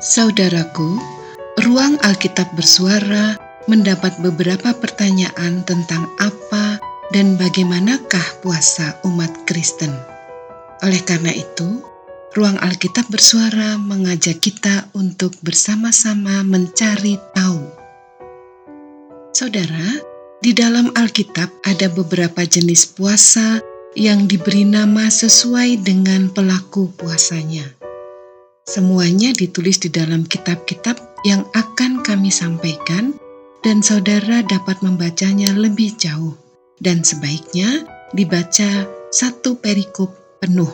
Saudaraku, ruang Alkitab bersuara mendapat beberapa pertanyaan tentang apa dan bagaimanakah puasa umat Kristen. Oleh karena itu, ruang Alkitab bersuara mengajak kita untuk bersama-sama mencari tahu. Saudara, di dalam Alkitab ada beberapa jenis puasa yang diberi nama sesuai dengan pelaku puasanya. Semuanya ditulis di dalam kitab-kitab yang akan kami sampaikan, dan saudara dapat membacanya lebih jauh, dan sebaiknya dibaca satu perikop penuh.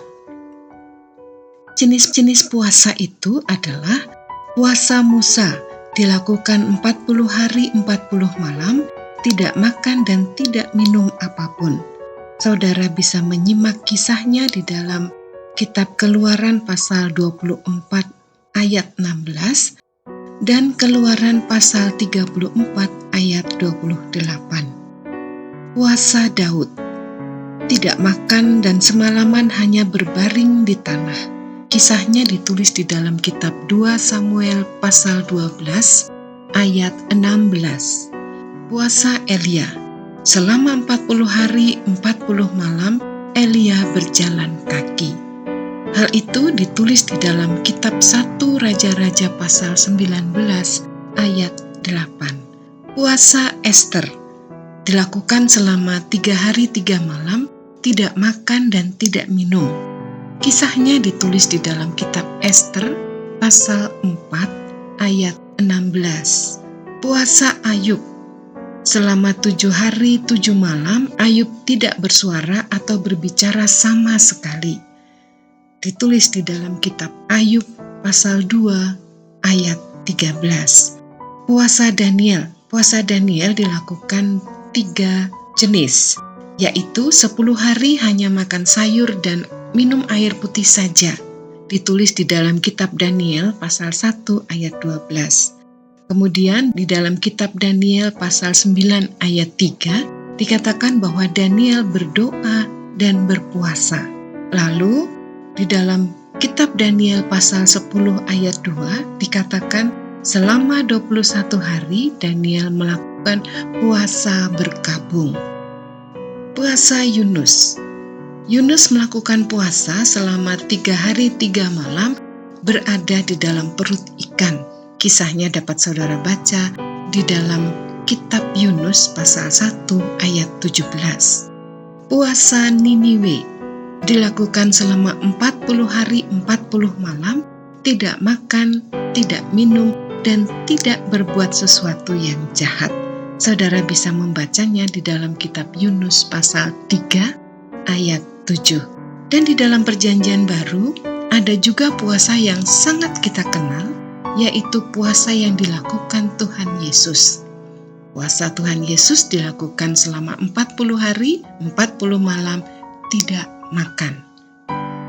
Jenis-jenis puasa itu adalah puasa Musa, dilakukan 40 hari 40 malam, tidak makan dan tidak minum apapun. Saudara bisa menyimak kisahnya di dalam Kitab Keluaran pasal 24 ayat 16 dan Keluaran pasal 34 ayat 28. Puasa Daud, tidak makan dan semalaman hanya berbaring di tanah. Kisahnya ditulis di dalam kitab 2 Samuel pasal 12 ayat 16. Puasa Elia, selama 40 hari 40 malam Elia berjalan kaki. Hal itu ditulis di dalam kitab 1 Raja-Raja pasal 19 ayat 8. Puasa Ester, dilakukan selama 3 hari 3 malam, tidak makan dan tidak minum. Kisahnya ditulis di dalam kitab Ester pasal 4 ayat 16. Puasa Ayub, selama 7 hari 7 malam Ayub tidak bersuara atau berbicara sama sekali. Ditulis di dalam kitab Ayub pasal 2 ayat 13. Puasa Daniel dilakukan 3 jenis, yaitu 10 hari hanya makan sayur dan minum air putih saja. Ditulis di dalam kitab Daniel pasal 1 ayat 12. Kemudian di dalam kitab Daniel pasal 9 ayat 3 dikatakan bahwa Daniel berdoa dan berpuasa. Lalu di dalam kitab Daniel pasal 10 ayat 2 dikatakan selama 21 hari Daniel melakukan puasa berkabung. Puasa Yunus melakukan puasa selama 3 hari 3 malam berada di dalam perut ikan. Kisahnya dapat saudara baca di dalam kitab Yunus pasal 1 ayat 17. Puasa Niniwe dilakukan selama 40 hari 40 malam, tidak makan, tidak minum, dan tidak berbuat sesuatu yang jahat. Saudara bisa membacanya di dalam kitab Yunus pasal 3 ayat 7. Dan di dalam perjanjian baru, ada juga puasa yang sangat kita kenal, yaitu puasa yang dilakukan Tuhan Yesus. Puasa Tuhan Yesus dilakukan selama 40 hari 40 malam, tidak makan.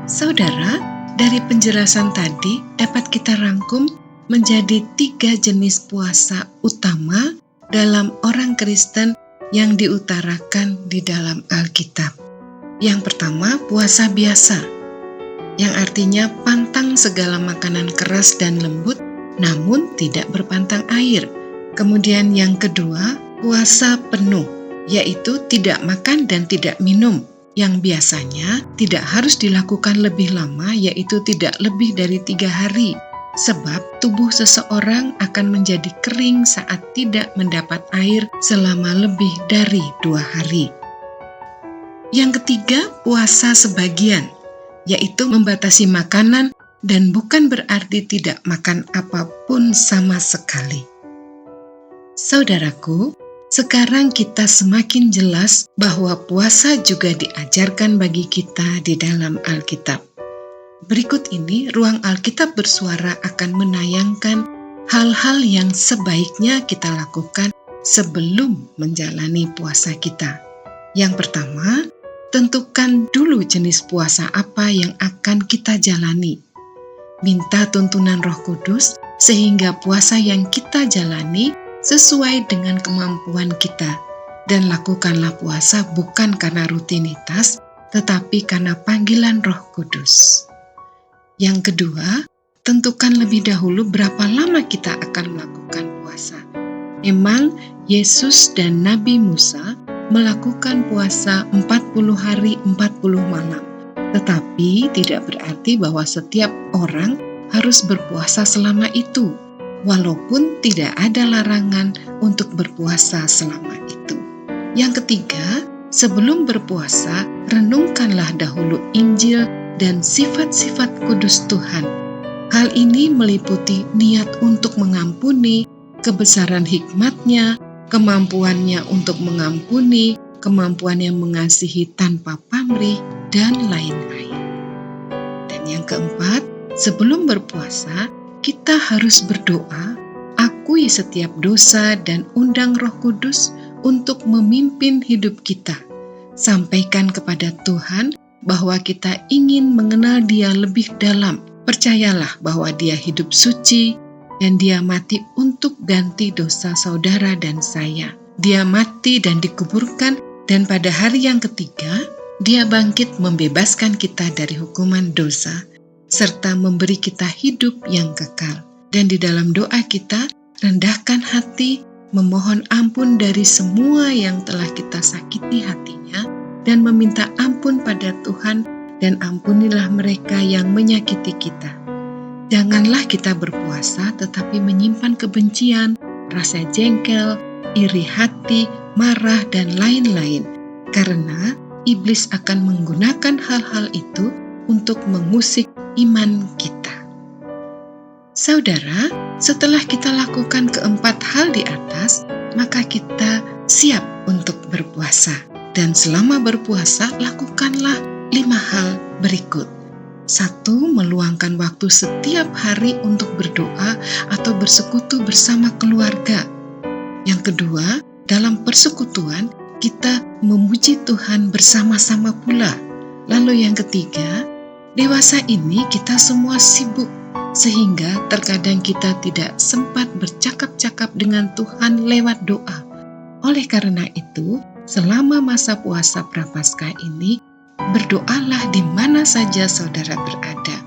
Saudara, dari penjelasan tadi dapat kita rangkum menjadi 3 jenis puasa utama dalam orang Kristen yang diutarakan di dalam Alkitab. Yang pertama, puasa biasa, yang artinya pantang segala makanan keras dan lembut namun tidak berpantang air. Kemudian yang kedua, puasa penuh, yaitu tidak makan dan tidak minum, yang biasanya tidak harus dilakukan lebih lama, yaitu tidak lebih dari 3 hari, sebab tubuh seseorang akan menjadi kering saat tidak mendapat air selama lebih dari 2 hari. Yang ketiga, puasa sebagian, yaitu membatasi makanan dan bukan berarti tidak makan apapun sama sekali. Saudaraku, sekarang kita semakin jelas bahwa puasa juga diajarkan bagi kita di dalam Alkitab. Berikut ini ruang Alkitab bersuara akan menayangkan hal-hal yang sebaiknya kita lakukan sebelum menjalani puasa kita. Yang pertama, tentukan dulu jenis puasa apa yang akan kita jalani. Minta tuntunan Roh Kudus sehingga puasa yang kita jalani sesuai dengan kemampuan kita, dan lakukanlah puasa bukan karena rutinitas, tetapi karena panggilan Roh Kudus. Yang kedua, tentukan lebih dahulu berapa lama kita akan melakukan puasa. Memang Yesus dan Nabi Musa melakukan puasa 40 hari 40 malam. Tetapi tidak berarti bahwa setiap orang harus berpuasa selama itu, walaupun tidak ada larangan untuk berpuasa selama itu. Yang ketiga, sebelum berpuasa, renungkanlah dahulu Injil dan sifat-sifat kudus Tuhan. Hal ini meliputi niat untuk mengampuni, kebesaran hikmat-Nya, kemampuannya untuk mengampuni, kemampuannya mengasihi tanpa pamrih, dan lain-lain. Dan yang keempat, sebelum berpuasa, kita harus berdoa, akui setiap dosa dan undang Roh Kudus untuk memimpin hidup kita. Sampaikan kepada Tuhan bahwa kita ingin mengenal Dia lebih dalam. Percayalah bahwa Dia hidup suci dan Dia mati untuk ganti dosa saudara dan saya. Dia mati dan dikuburkan, dan pada hari yang ketiga, Dia bangkit membebaskan kita dari hukuman dosa, serta memberi kita hidup yang kekal. Dan di dalam doa kita, rendahkan hati, memohon ampun dari semua yang telah kita sakiti hatinya, dan meminta ampun pada Tuhan, dan ampunilah mereka yang menyakiti kita. Janganlah kita berpuasa tetapi menyimpan kebencian, rasa jengkel, iri hati, marah, dan lain-lain, karena iblis akan menggunakan hal-hal itu untuk mengusik iman kita. Saudara, setelah kita lakukan keempat hal di atas, maka kita siap untuk berpuasa. Dan selama berpuasa, lakukanlah 5 hal berikut. 1. Meluangkan waktu setiap hari untuk berdoa atau bersekutu bersama keluarga. Yang kedua, dalam persekutuan, kita memuji Tuhan bersama-sama pula. Lalu yang ketiga, dewasa ini kita semua sibuk, sehingga terkadang kita tidak sempat bercakap-cakap dengan Tuhan lewat doa. Oleh karena itu, selama masa puasa Prapaskah ini, berdoalah di mana saja saudara berada.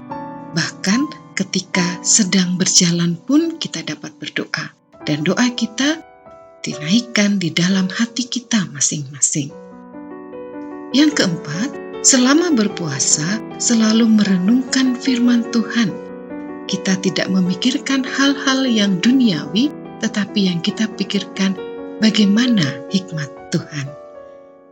Bahkan ketika sedang berjalan pun kita dapat berdoa. Dan doa kita dinaikkan di dalam hati kita masing-masing. Yang keempat, selama berpuasa selalu merenungkan firman Tuhan. Kita tidak memikirkan hal-hal yang duniawi, tetapi yang kita pikirkan bagaimana hikmat Tuhan.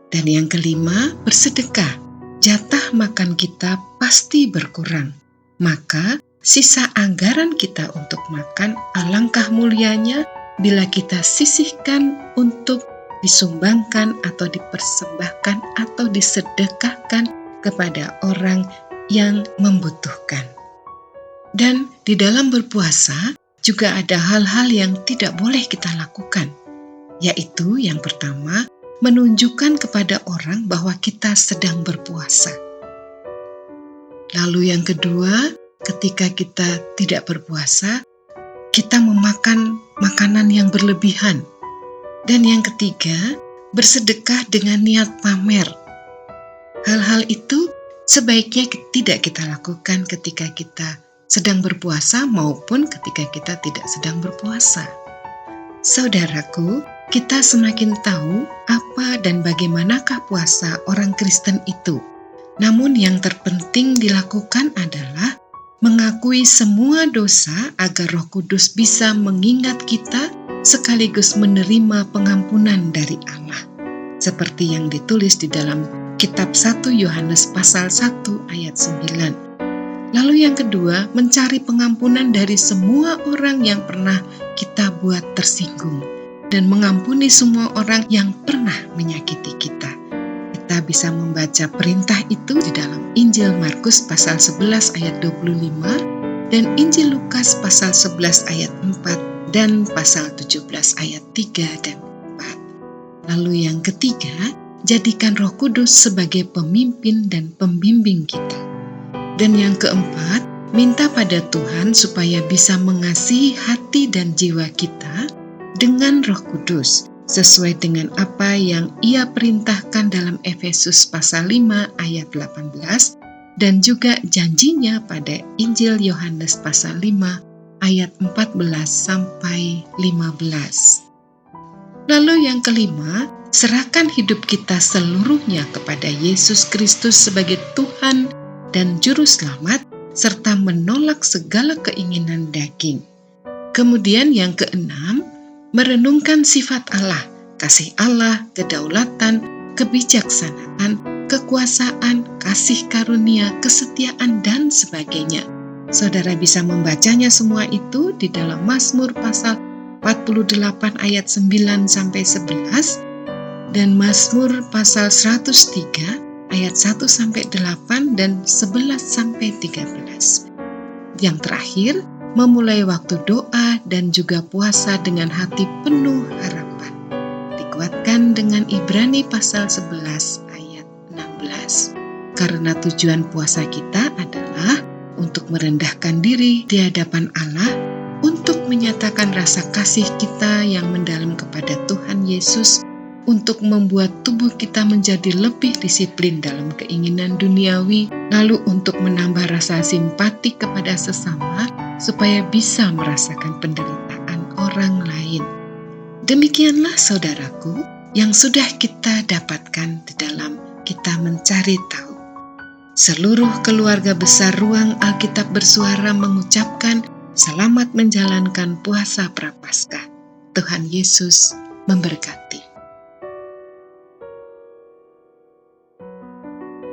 Dan yang kelima, bersedekah. Jatah makan kita pasti berkurang. Maka sisa anggaran kita untuk makan alangkah mulianya bila kita sisihkan untuk disumbangkan atau dipersembahkan atau disedekahkan kepada orang yang membutuhkan. Dan di dalam berpuasa juga ada hal-hal yang tidak boleh kita lakukan, yaitu yang pertama, menunjukkan kepada orang bahwa kita sedang berpuasa. Lalu yang kedua, ketika kita tidak berpuasa, kita memakan makanan yang berlebihan. Dan yang ketiga, bersedekah dengan niat pamer. Hal-hal itu sebaiknya tidak kita lakukan ketika kita sedang berpuasa maupun ketika kita tidak sedang berpuasa. Saudaraku, kita semakin tahu apa dan bagaimanakah puasa orang Kristen itu. Namun yang terpenting dilakukan adalah mengakui semua dosa agar Roh Kudus bisa mengingat kita sekaligus menerima pengampunan dari Allah. Seperti yang ditulis di dalam kitab 1 Yohanes pasal 1 ayat 9. Lalu yang kedua, mencari pengampunan dari semua orang yang pernah kita buat tersinggung dan mengampuni semua orang yang pernah menyakiti kita. Kita bisa membaca perintah itu di dalam Injil Markus pasal 11 ayat 25 dan Injil Lukas pasal 11 ayat 4 dan pasal 17 ayat 3 dan 4. Lalu yang ketiga, jadikan Roh Kudus sebagai pemimpin dan pembimbing kita. Dan yang keempat, minta pada Tuhan supaya bisa mengasihi hati dan jiwa kita dengan Roh Kudus, sesuai dengan apa yang Ia perintahkan dalam Efesus pasal 5 ayat 18, dan juga janjinya pada Injil Yohanes pasal 5 ayat 14 sampai 15. Lalu yang kelima, serahkan hidup kita seluruhnya kepada Yesus Kristus sebagai Tuhan dan Juru Selamat, serta menolak segala keinginan daging. Kemudian yang keenam, merenungkan sifat Allah, kasih Allah, kedaulatan, kebijaksanaan, kekuasaan, kasih karunia, kesetiaan, dan sebagainya. Saudara bisa membacanya semua itu di dalam Mazmur pasal 48 ayat 9 sampai 11 dan Mazmur pasal 103 ayat 1 sampai 8 dan 11 sampai 13. Yang terakhir, memulai waktu doa dan juga puasa dengan hati penuh harapan. Dikuatkan dengan Ibrani pasal 11 ayat 16. Karena tujuan puasa kita adalah untuk merendahkan diri di hadapan Allah, untuk menyatakan rasa kasih kita yang mendalam kepada Tuhan Yesus, untuk membuat tubuh kita menjadi lebih disiplin dalam keinginan duniawi, lalu untuk menambah rasa simpati kepada sesama, supaya bisa merasakan penderitaan orang lain. Demikianlah saudaraku, yang sudah kita dapatkan di dalam kita mencari tahu. Seluruh keluarga besar Ruang Alkitab Bersuara mengucapkan selamat menjalankan puasa Prapaskah. Tuhan Yesus memberkati.